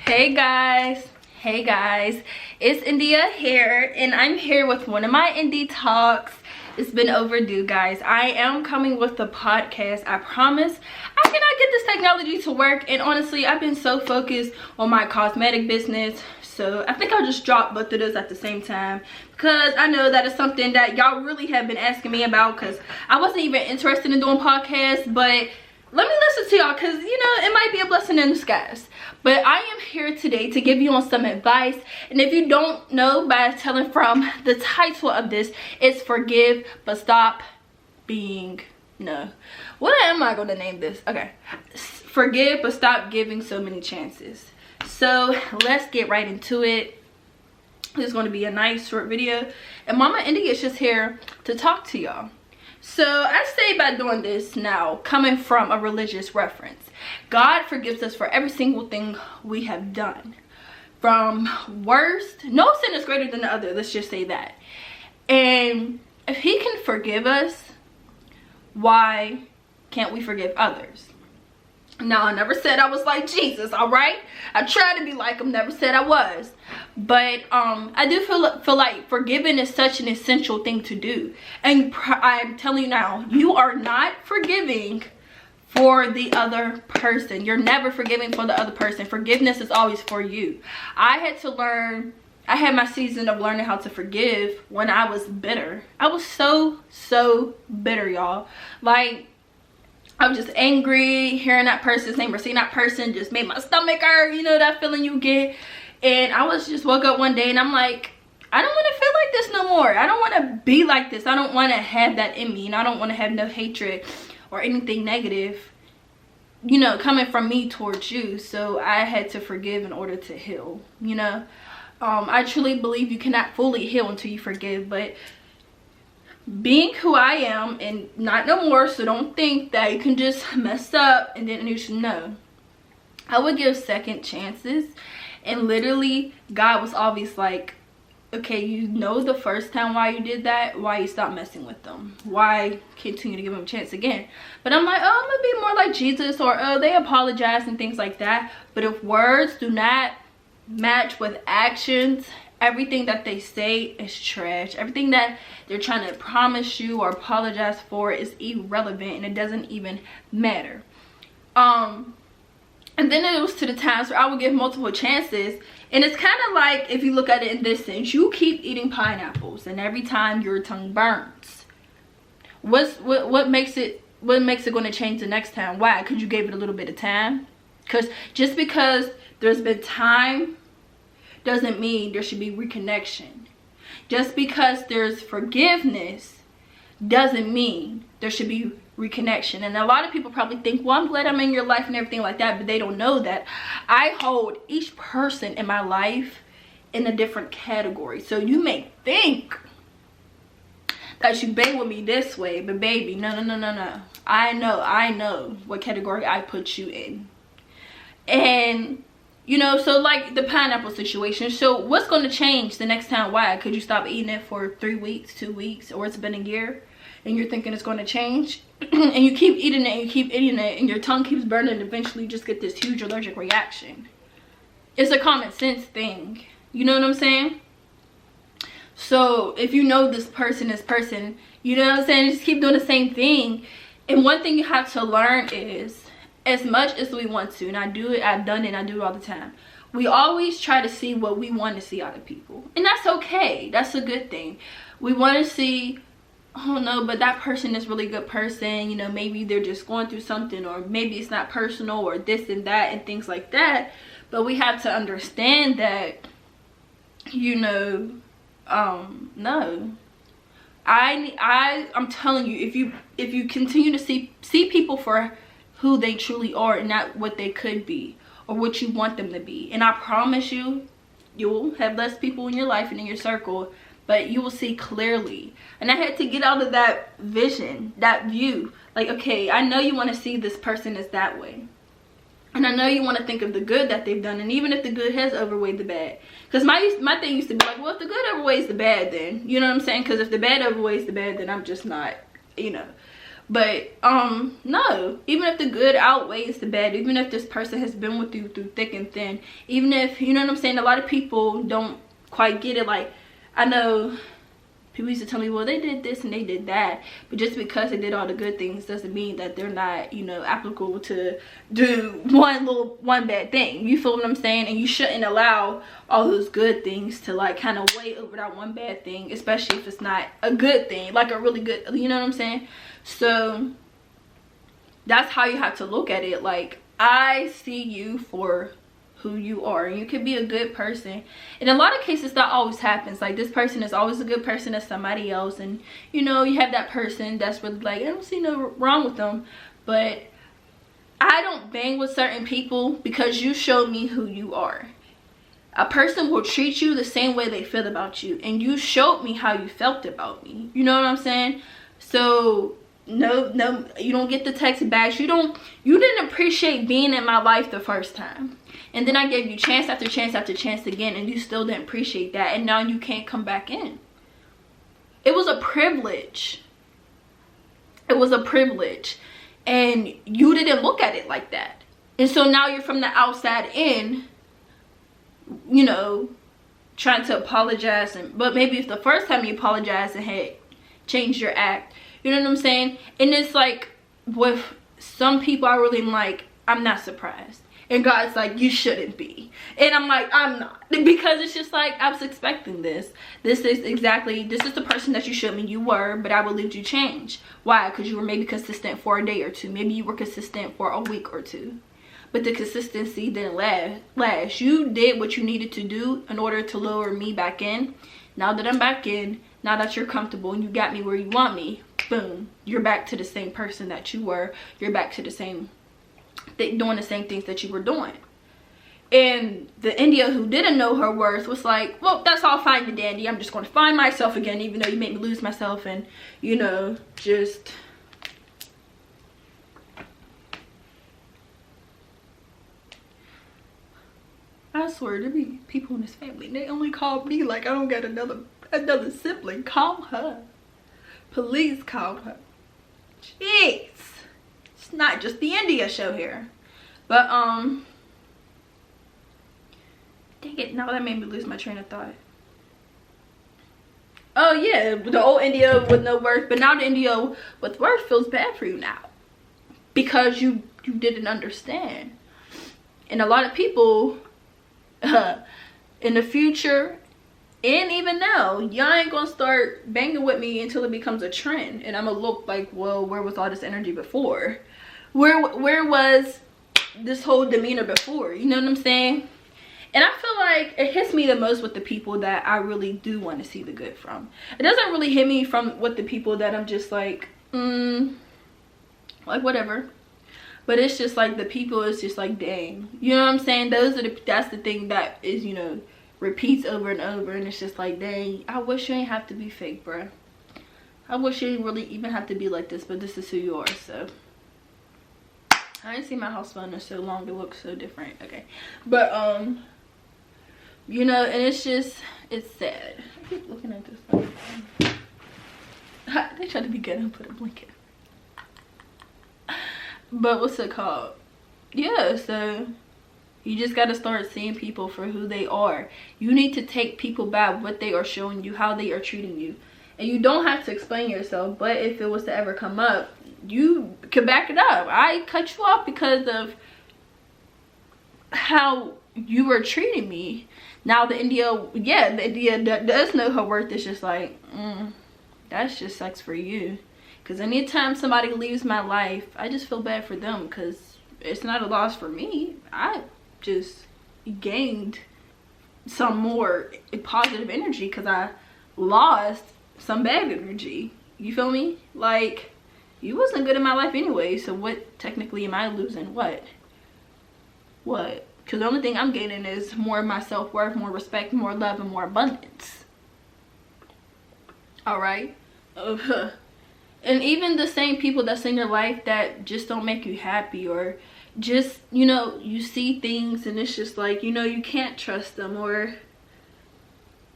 Hey guys, it's India here, and I'm here with one of my indie talks. It's been overdue, guys. I am coming with the podcast. I promise. I cannot get this technology to work, and honestly, I've been so focused on my cosmetic business, so I think I'll just drop both of those at the same time, because I know that is something that y'all really have been asking me about, because I wasn't even interested in doing podcasts, but let me listen to y'all, because you know, it might be a blessing in disguise. But I am here today to give you on some advice, and if you don't know by telling from the title of this, it's Forgive But Stop Being, no, what am I going to name this? Okay, Forgive But Stop Giving So Many Chances. So let's get right into it. This is going to be a nice short video, and Mama India is just here to talk to y'all. So I say by doing this now, coming from a religious reference, God forgives us for every single thing we have done. From worst, no sin is greater than the other, let's just say that. And if he can forgive us, why can't we forgive others? Now, I never said I was like Jesus, all right? I tried to be like him, never said I was. But I do feel like forgiving is such an essential thing to do. And I'm telling you now, you are not forgiving for the other person. You're never forgiving for the other person. Forgiveness is always for you. I had to learn, I had my season of learning how to forgive when I was bitter. I was so bitter, y'all. Like, I was just angry, hearing that person's name or seeing that person just made my stomach hurt, you know, that feeling you get. And I was just woke up one day and I'm like, I don't want to feel like this no more. I don't want to be like this. I don't want to have that in me, and I don't want to have no hatred or anything negative, you know, coming from me towards you. So I had to forgive in order to heal, you know. I truly believe you cannot fully heal until you forgive, but being who I am and not no more, so don't think that you can just mess up and then you should know. I would give second chances, and literally God was always like, okay, you know the first time why you did that, why you stopped messing with them, why continue to give them a chance again. But I'm like, oh, I'm gonna be more like Jesus, or oh, they apologize and things like that. But if words do not match with actions, everything that they say is trash. Everything that they're trying to promise you or apologize for is irrelevant, and it doesn't even matter. And then it was to the times where I would give multiple chances, and it's kind of like, if you look at it in this sense, you keep eating pineapples and every time your tongue burns. What makes it going to change the next time? Why? Because you gave it a little bit of time. Because just because there's been time doesn't mean there should be reconnection. Just because there's forgiveness doesn't mean there should be reconnection. And a lot of people probably think, well, I'm glad I'm in your life and everything like that, but they don't know that I hold each person in my life in a different category. So you may think that you bang with me this way, but baby, no. I know what category I put you in. And you know, so like the pineapple situation. So what's going to change the next time? Why? Could you stop eating it for 3 weeks, 2 weeks, or it's been a year and you're thinking it's going to change? And you keep eating it and you keep eating it and your tongue keeps burning, and eventually you just get this huge allergic reaction. It's a common sense thing. You know what I'm saying? So if you know this person, you know what I'm saying, just keep doing the same thing. And one thing you have to learn is, as much as we want to, and I've done it, and I do it all the time, we always try to see what we want to see out of people, and that's okay. That's a good thing. We want to see, oh no, but that person is really good person, you know, maybe they're just going through something, or maybe it's not personal, or this and that and things like that. But we have to understand that, you know, no, I'm telling you, if you continue to see people for who they truly are and not what they could be or what you want them to be, and I promise you, you'll have less people in your life and in your circle, but you will see clearly. And I had to get out of that vision, that view. Like, okay, I know you want to see this person as that way, and I know you want to think of the good that they've done, and even if the good has overweighed the bad, because my thing used to be like, well, if the good overweighs the bad, then, you know what I'm saying, because if the bad overweighs the bad, then I'm just not, you know. But no, even if the good outweighs the bad, even if this person has been with you through thick and thin, even if, you know what I'm saying, a lot of people don't quite get it. Like, I know people used to tell me, well, they did this and they did that, but just because they did all the good things doesn't mean that they're not, you know, applicable to do one bad thing. You feel what I'm saying? And you shouldn't allow all those good things to like kind of weigh over that one bad thing, especially if it's not a good thing, like a really good, you know what I'm saying? So that's how you have to look at it. Like, I see you for who you are, and you can be a good person. In a lot of cases that always happens, like this person is always a good person to somebody else, and you know, you have that person that's really like, I don't see no wrong with them. But I don't bang with certain people because you showed me who you are. A person will treat you the same way they feel about you, and you showed me how you felt about me. You know what I'm saying? So no, you don't get the text back. You didn't appreciate being in my life the first time, and then I gave you chance after chance after chance again, and you still didn't appreciate that, and now you can't come back in. It was a privilege. It was a privilege, and you didn't look at it like that. And so now you're from the outside in, you know, trying to apologize. But maybe if the first time you apologized and had changed your act, you know what I'm saying? And it's like, with some people I really like, I'm not surprised. And God's like, you shouldn't be. And I'm like, I'm not. Because it's just like, I was expecting this. This is the person that you showed me you were, but I believed you changed. Why? Because you were maybe consistent for a day or two. Maybe you were consistent for a week or two. But the consistency didn't last. You did what you needed to do in order to lower me back in. Now that I'm back in, now that you're comfortable and you got me where you want me, boom, you're back to the same person that you were. You're back to the same doing the same things that you were doing. And the India who didn't know her worth was like, well, that's all fine and dandy. I'm just going to find myself again, even though you made me lose myself. And, you know, just... I swear, there be people in this family, they only call me like I don't got another sibling. Call her. Please call her. Jeez. It's not just the India show here. But, dang it, now that made me lose my train of thought. Oh yeah, the old India with no worth, but now the India with worth feels bad for you now. Because you didn't understand. And a lot of people... in the future and even now, y'all ain't gonna start banging with me until it becomes a trend, and I'm gonna look like, well, where was all this energy before? Where was this whole demeanor before? You know what I'm saying? And I feel like it hits me the most with the people that I really do want to see the good from. It doesn't really hit me with the people that I'm just like whatever. But it's just like the people, it's just like, dang. You know what I'm saying? That's the thing that is, you know, repeats over and over. And it's just like, dang, I wish you ain't have to be fake, bruh. I wish you didn't really even have to be like this, but this is who you are, so. I ain't seen my house phone in so long. It looks so different. Okay. But, you know, and it's just, it's sad. I keep looking at this one. They try to be good and put a blanket. But what's it called? Yeah, so you just got to start seeing people for who they are. You need to take people back what they are showing you, how they are treating you. And you don't have to explain yourself, but if it was to ever come up, you can back it up. I cut you off because of how you were treating me. Now the India does know her worth. It's just like, that just sucks for you. Because anytime somebody leaves my life, I just feel bad for them, because it's not a loss for me. I just gained some more positive energy because I lost some bad energy. You feel me? Like, you wasn't good in my life anyway, so what technically am I losing? What? Because the only thing I'm gaining is more of my self-worth, more respect, more love, and more abundance. Alright? And even the same people that's in your life that just don't make you happy, or just, you know, you see things and it's just like, you know, you can't trust them, or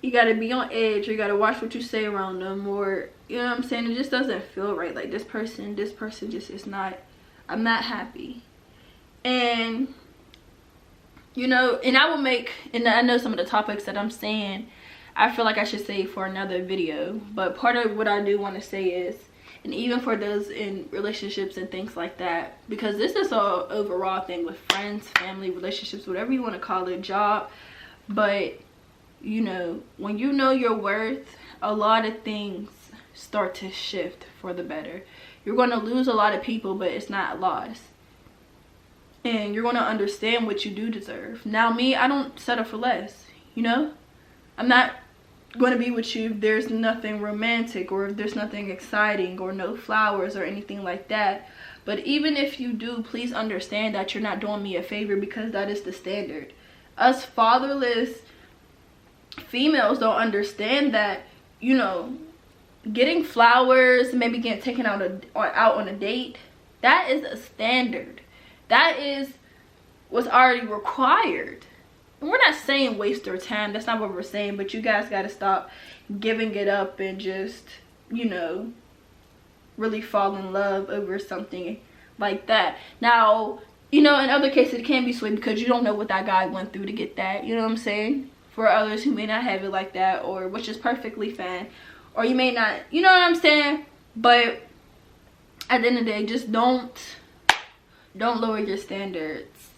you gotta be on edge, or you gotta watch what you say around them, or you know what I'm saying, it just doesn't feel right. Like this person just is not, I'm not happy. And you know, and I will make, and I know some of the topics that I'm saying I feel like I should say for another video, but part of what I do want to say is, and even for those in relationships and things like that, because this is a overall thing with friends, family, relationships, whatever you want to call it, job, but you know, when you know your worth, a lot of things start to shift for the better. You're going to lose a lot of people, but it's not a loss. And you're going to understand what you do deserve. Now me, I don't settle for less, you know? I'm not going to be with you if there's nothing romantic, or if there's nothing exciting, or no flowers or anything like that. But even if you do, please understand that you're not doing me a favor, because that is the standard. Us fatherless females don't understand that, you know, getting flowers, maybe getting taken out on a date, that is a standard. That is what's already required. And we're not saying waste your time, that's not what we're saying, but you guys got to stop giving it up and just, you know, really fall in love over something like that. Now, you know, in other cases it can be sweet, because you don't know what that guy went through to get that, you know what I'm saying? For others who may not have it like that, or which is perfectly fine, or you may not, you know what I'm saying? But at the end of the day, just don't lower your standards,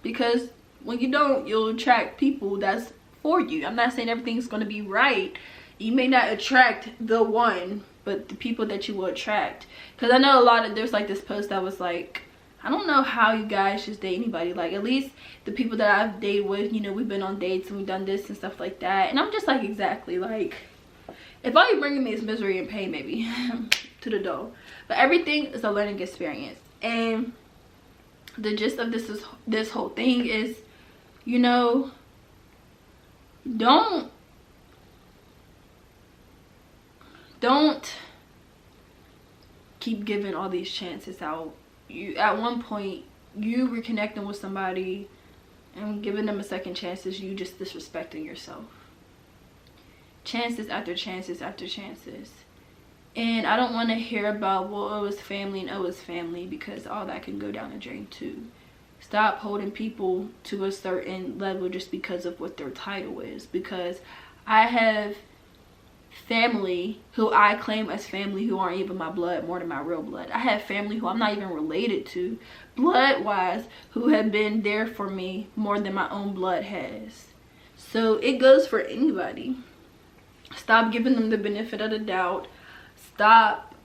because when you don't, you'll attract people that's for you. I'm not saying everything's going to be right. You may not attract the one, but the people that you will attract. Because I know a lot of, there's like this post that was like, I don't know how you guys just date anybody. Like, at least the people that I've dated with, you know, we've been on dates and we've done this and stuff like that. And I'm just like, exactly, like, if all you're bringing me is misery and pain, maybe to the door. But everything is a learning experience. And the gist of this whole thing is, you know, don't keep giving all these chances out. You, at one point, you were connecting with somebody and giving them a second chances, you just disrespecting yourself. Chances after chances after chances. And I don't want to hear about, well, it was family and it was family, because all that can go down the drain too. Stop holding people to a certain level just because of what their title is. Because I have family who I claim as family who aren't even my blood more than my real blood. I have family who I'm not even related to blood wise, who have been there for me more than my own blood has. So it goes for anybody. Stop giving them the benefit of the doubt. Stop,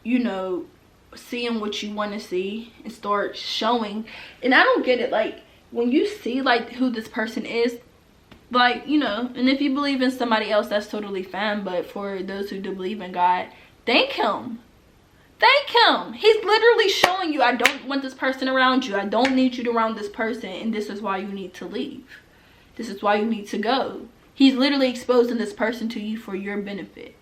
you know, seeing what you want to see, and start showing. And I don't get it, like, when you see like who this person is, like, you know, and if you believe in somebody else, that's totally fine, but for those who do believe in God, thank him. Thank him. He's literally showing you, I don't want this person around you, I don't need you around this person, and this is why you need to leave, this is why you need to go. He's literally exposing this person to you for your benefit.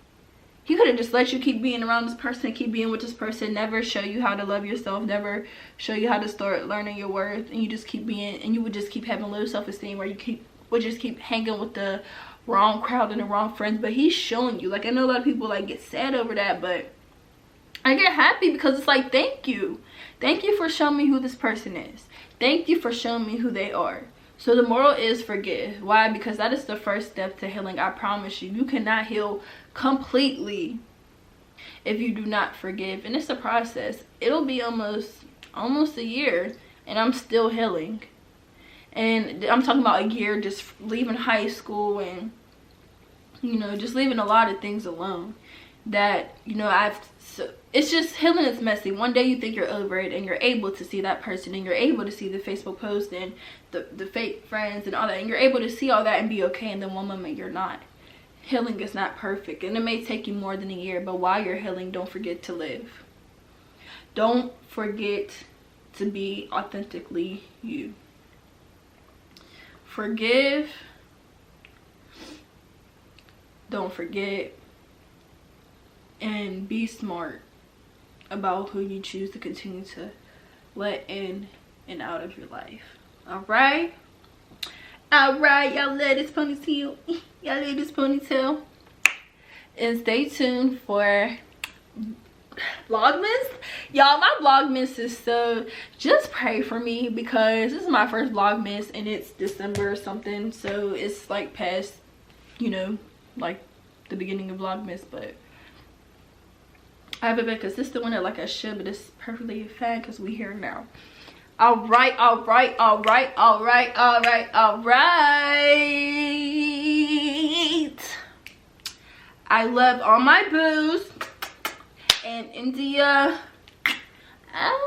He could have just let you keep being around this person, keep being with this person, never show you how to love yourself, never show you how to start learning your worth, and you just keep being, and you would just keep having low self-esteem, where you would just keep hanging with the wrong crowd and the wrong friends. But he's showing you, like, I know a lot of people like get sad over that, but I get happy because it's like, thank you for showing me who this person is, thank you for showing me who they are. So the moral is forgive. Why? Because that is the first step to healing. I promise you, you cannot heal completely if you do not forgive. And it's a process. It'll be almost a year and I'm still healing. And I'm talking about a year just leaving high school and, you know, just leaving a lot of things alone that, you know, it's just, healing is messy. One day you think you're over it and you're able to see that person and you're able to see the Facebook post and the fake friends and all that, and you're able to see all that and be okay, and then one moment you're not. Healing is not perfect, and it may take you more than a year, but while you're healing, don't forget to live. Don't forget to be authentically you. Forgive. Don't forget. And be smart about who you choose to continue to let in and out of your life. All right. All right, y'all love this ponytail. Y'all love this ponytail. And stay tuned for Vlogmas. Y'all, my Vlogmas is so, just pray for me because this is my first Vlogmas and it's December or something. So it's like past, you know, like the beginning of Vlogmas, but I haven't been consistent with it like I should, but it's perfectly fine because we here now. All right. I love all my boos. And India out.